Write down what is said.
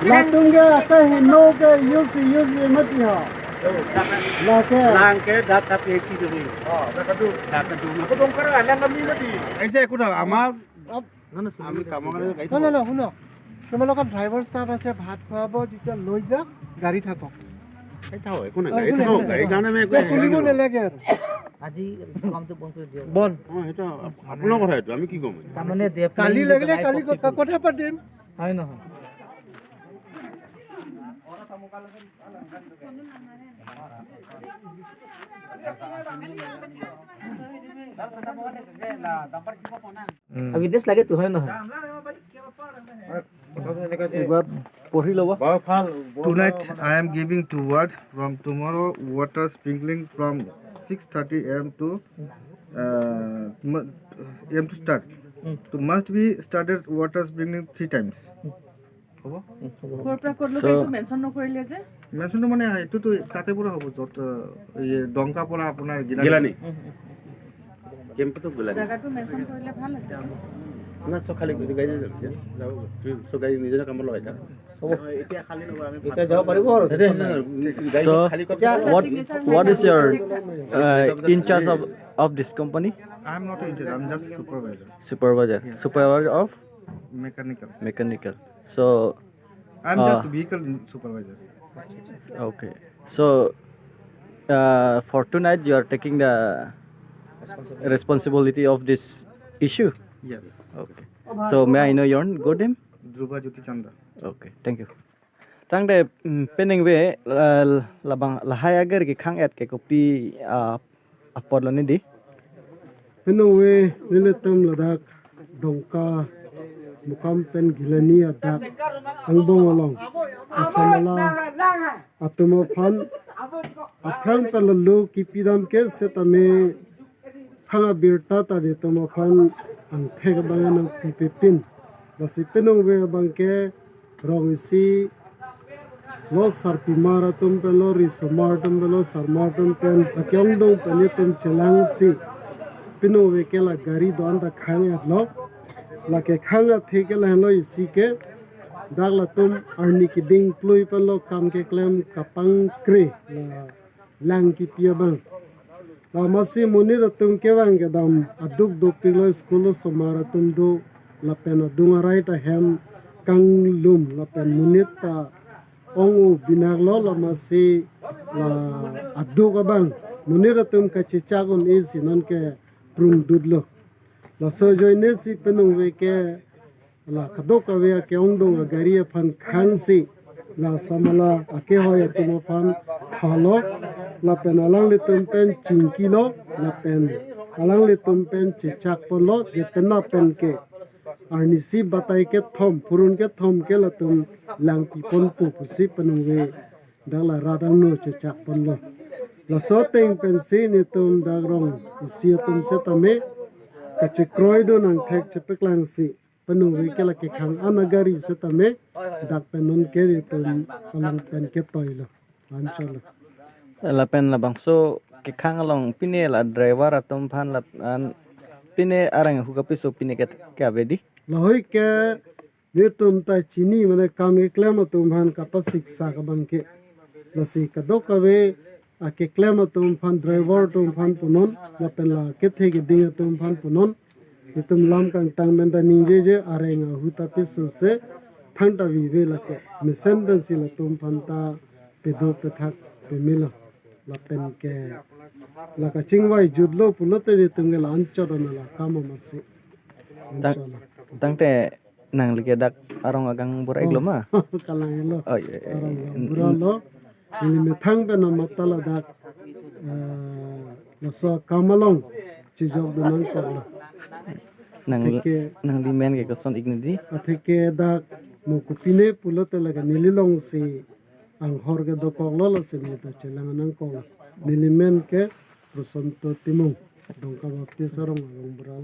Latungnya ke hino ke use mati ha. Langke dapat eki dulu. Oh, dapat dulu. Aku dongkar ada kami mati. ऐसे कुछ আমার আমি কামক না না শুনো তোমালোকৰ ড্ৰাইভাৰ ষ্টাফ আছে ভাত খুৱাব যেতিয়া লৈ যা গাড়ী থাকক এটা হয় কোনে গাড়ী থাকক গাড়ী কাৰণে আমি একো চলিব নালাগে আৰু আজি কামটো বন্ধ কৰি দিও বন্ধ এটা আপোনাৰ কথা এইটো আমি কি কম তাৰমানে কালি লাগিলে কালি কথা পাতিম হয় নহয় witness lagi tuh হয় নহয় Tonight I am giving two words. From tomorrow water sprinkling from 6:30 am to start. So must be started water sprinkling 3 times. Mention মানে এটো তো তাতে পুরা হবো যত এই ডংকা পড়া আপনার গিলানি কেম্পটো গিলানি জায়গাটো মেনশন কৰিলে ভাল আছে না তো খালি গাড়ী যাও তো গাড়ী নিজে কাম লগাই থাক এতিয়া খালি নব আমি এটা যাব পাৰিব আৰু so what is your in charge of this company I am not in charge I am just supervisor of mechanical so I am just vehicle supervisor. Okay. So for tonight you are taking the responsibility of this issue? Yes. Okay. So may I know your good name? Dhruva Jyoti Chanda. Okay. Thank you. Tang de pening we labang lahai agar ki khang et ke kopi apod lo ni di. Pening we niletam ladak dongka mukam pen gilani adak angbong along asamala atumo phan aprang palalu kipidam ke setame phanga birta ta de tumo phan antheg bangan pipin basi penong we bangke rongisi lo sarpi maratum pelo risomartum pelo sarmartum pen akyong dong penitum chelang si penong we ke la gari don da khang lo lake khanga theke lahlo isi ke dagla tum arni ki ding plui palo kam ke klem kapang kre la lang ki piabang la masi munir tum ke wang ke dam aduk do pilo school somara tum do la pena dunga right a hem kang lum la pen munita ongu binaglo la masi la aduk abang munir tum ka chichagon is non ke prung dudlo la so joine si penung we ke la kadok we ke ongdong gari phan khansi la samala ake hoya tumo phan halo la pen alang le tum pen chinkilo la pen alang le tum pen chichak polo je penna pen ke arni si batai ke thom purun ke thom ke la tum lang pi pon pu si penung we dala radang no chichak polo la so teng pen si ni tum dagrong si tum se tame kache kroido nang thek chepek lang si panu wikela ke khang anagari setame dak penon ke tum alang pen ke toilo ancholo la pen la bang so ke khang along pine la driver atom phan la pine arang hukapi so pine ke avedi lahoi ke ne tum ta chini mane kam ke klem tum phan kapasik sa ka bang ke lasi kadokave ake klem tum phan driver tum phan punon la pen la ke thege ding tum phan punon tum lam kang tang men da ninje je arenga huta pisu se thanta vi ve la ke misen ben si la tum phan ta pedo pethak pe milo la pen ke la ka chingwai judlo pulote ni tum ge la anchor na la kamo masi tangte nang like dak arong agang bura igloma kalang lo oh bura lo ini methang be na matala dak la so kamalong chijok do nang ko nang di men ke koson ignidi atheke dak mo kupine pulote laga nililong si ang horga do ko lo se ni ta chelang nang ko nilimen ke prosanto timong dongka bapti sarong bura